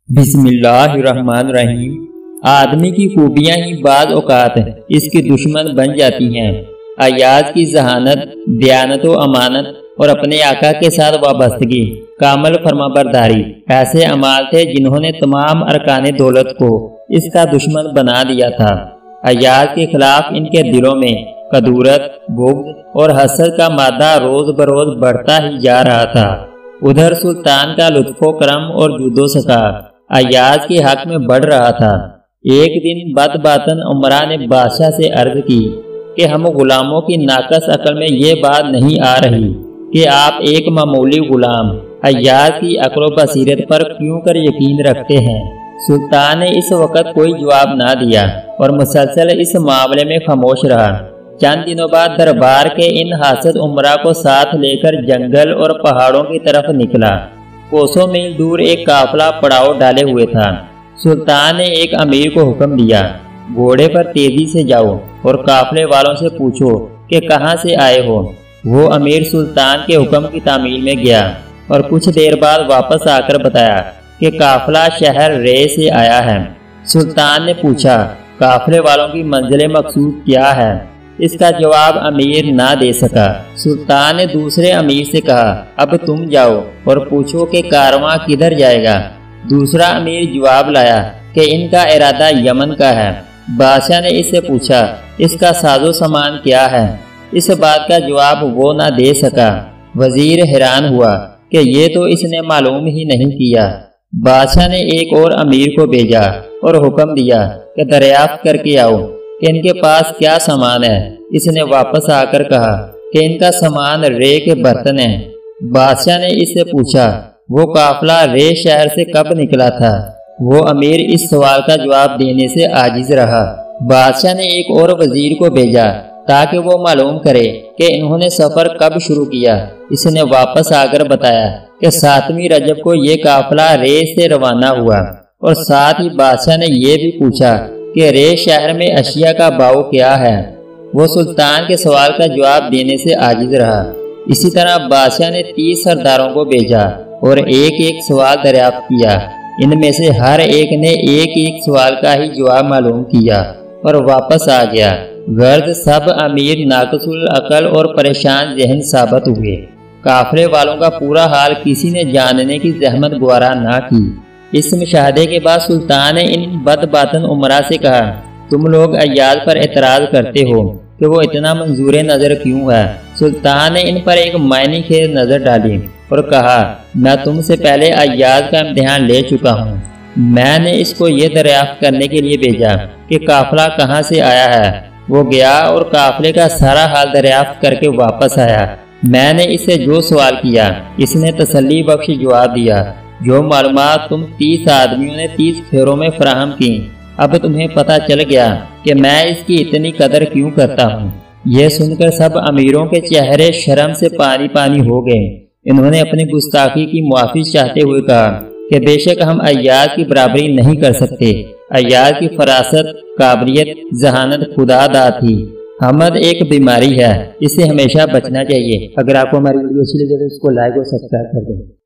بسم اللہ الرحمن الرحیم۔ آدمی کی خوبیاں ہی بعض اوقات اس کی دشمن بن جاتی ہیں۔ ایاز کی ذہانت، دیانت و امانت اور اپنے آقا کے ساتھ وابستگی، کامل فرمانبرداری ایسے اعمال تھے جنہوں نے تمام ارکان دولت کو اس کا دشمن بنا دیا تھا۔ ایاز کے خلاف ان کے دلوں میں کدورت، بغض اور حسد کا مادہ روز بروز بڑھتا ہی جا رہا تھا۔ ادھر سلطان کا لطف و کرم اور جود و سخا ایاز کے حق میں بڑھ رہا تھا۔ ایک دن بد باطن عمرہ نے بادشاہ سے عرض کی کہ ہم غلاموں کی ناقص عقل میں یہ بات نہیں آ رہی کہ آپ ایک معمولی غلام ایاز کی عقل و بصیرت پر کیوں کر یقین رکھتے ہیں۔ سلطان نے اس وقت کوئی جواب نہ دیا اور مسلسل اس معاملے میں خاموش رہا۔ چند دنوں بعد دربار کے ان حاسد عمرہ کو ساتھ لے کر جنگل اور پہاڑوں کی طرف نکلا۔ کوسوں میل دور ایک قافلہ پڑاؤ ڈالے ہوئے تھا۔ سلطان نے ایک امیر کو حکم دیا، گھوڑے پر تیزی سے جاؤ اور قافلے والوں سے پوچھو کہ کہاں سے آئے ہو۔ وہ امیر سلطان کے حکم کی تعمیل میں گیا اور کچھ دیر بعد واپس آ کر بتایا کہ قافلہ شہر رے سے آیا ہے۔ سلطان نے پوچھا، قافلے والوں کی منزل مقصود کیا ہے؟ اس کا جواب امیر نہ دے سکا۔ سلطان نے دوسرے امیر سے کہا، اب تم جاؤ اور پوچھو کہ کارواں کدھر جائے گا۔ دوسرا امیر جواب لایا کہ ان کا ارادہ یمن کا ہے۔ بادشاہ نے اس سے پوچھا، اس کا ساز و سامان کیا ہے؟ اس بات کا جواب وہ نہ دے سکا۔ وزیر حیران ہوا کہ یہ تو اس نے معلوم ہی نہیں کیا۔ بادشاہ نے ایک اور امیر کو بھیجا اور حکم دیا کہ دریافت کر کے آؤ کہ ان کے پاس کیا سامان ہے۔ اس نے واپس آ کر کہا کہ ان کا سامان رے کے برتن ہیں۔ بادشاہ نے اس سے پوچھا، وہ قافلہ رے شہر سے کب نکلا تھا؟ وہ امیر اس سوال کا جواب دینے سے عاجز رہا۔ بادشاہ نے ایک اور وزیر کو بھیجا تاکہ وہ معلوم کرے کہ انہوں نے سفر کب شروع کیا۔ اس نے واپس آ کر بتایا کہ 7ویں رجب کو یہ قافلہ رے سے روانہ ہوا، اور ساتھ ہی بادشاہ نے یہ بھی پوچھا کہ رے شہر میں اشیاء کا بھاؤ کیا ہے۔ وہ سلطان کے سوال کا جواب دینے سے عاجز رہا۔ اسی طرح بادشاہ نے 30 سرداروں کو بھیجا اور ایک ایک سوال دریافت کیا۔ ان میں سے ہر ایک نے ایک ایک سوال کا ہی جواب معلوم کیا اور واپس آ گیا۔ غرض سب امیر ناقص العقل اور پریشان ذہن ثابت ہوئے۔ قافلے والوں کا پورا حال کسی نے جاننے کی زحمت گوارا نہ کی۔ اس مشاہدے کے بعد سلطان نے ان بد باطن عمرہ سے کہا، تم لوگ ایاز پر اعتراض کرتے ہو کہ وہ اتنا منظور نظر کیوں ہے؟ سلطان نے ان پر ایک معنی خیز نظر ڈالی اور کہا، میں تم سے پہلے ایاز کا امتحان لے چکا ہوں۔ میں نے اس کو یہ دریافت کرنے کے لیے بھیجا کہ قافلہ کہاں سے آیا ہے۔ وہ گیا اور قافلے کا سارا حال دریافت کر کے واپس آیا۔ میں نے اس سے جو سوال کیا، اس نے تسلی بخش جواب دیا۔ جو معلومات تم 30 آدمیوں نے 30 پھیروں میں فراہم کی، اب تمہیں پتہ چل گیا کہ میں اس کی اتنی قدر کیوں کرتا ہوں۔ یہ سن کر سب امیروں کے چہرے شرم سے پانی پانی ہو گئے۔ انہوں نے اپنی گستاخی کی معافی چاہتے ہوئے کہا کہ بے شک ہم ایاز کی برابری نہیں کر سکتے۔ ایاز کی فراست، قابلیت، ذہانت خدا داد تھی۔ حمد ایک بیماری ہے، اس سے ہمیشہ بچنا چاہیے۔ اگر آپ کو ہماری ویڈیو اچھی لگے تو اس کو لائک اور سبسکرائب کر دیں۔